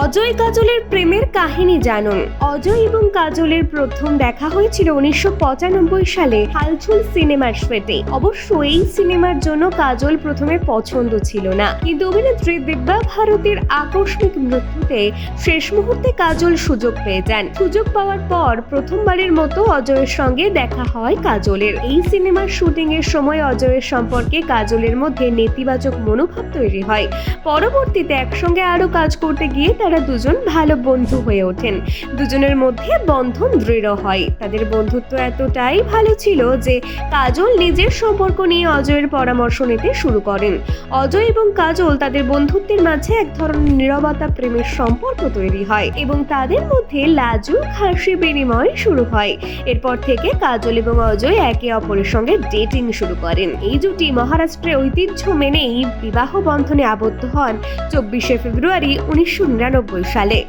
অজয় কাজলের প্রেমের কাহিনী জানুন। অজয় এবং কাজলের প্রথম দেখা হয়েছিল 1995 সালে হালচুল সিনেমার সেটে। অবশ্য এই সিনেমার জন্য কাজল প্রথমে পছন্দ ছিল না, কিন্তু অভিনেত্রী দিব্যা ভারতীর আকস্মিক মৃত্যুতে শেষ মুহূর্তে কাজল সুযোগ পেয়ে যান। সুযোগ পাওয়ার পর প্রথমবারের মতো অজয়ের সঙ্গে দেখা হয় কাজলের। এই সিনেমার শুটিং এর সময় অজয়ের সম্পর্কে কাজলের মধ্যে নেতিবাচক মনোভাব তৈরি হয়। পরবর্তীতে একসঙ্গে আরো কাজ করতে গিয়ে তারা দুজন ভালো বন্ধু হয়ে ওঠেন। দুজনের মধ্যে বন্ধন দৃঢ় হয়। তাদের বন্ধুত্ব এতটাই ভালো ছিল যে কাজল নিজের সম্পর্ক নিয়ে অজয়ের পরামর্শ নিতে শুরু করেন। অজয় এবং কাজল তাদের বন্ধুত্বের মাঝে এক ধরনের নীরবতা প্রেমের সম্পর্ক তৈরি হয় এবং তাদের মধ্যে লাজুক হাসি বিনিময় শুরু হয়। এরপর থেকে কাজল এবং অজয় একে অপরের সঙ্গে ডেটিং শুরু করেন। এই জুটি মহারাষ্ট্রে ঐতিহ্য মেনেই বিবাহ বন্ধনে আবদ্ধ হন 24শে ফেব্রুয়ারি 1999 সালে।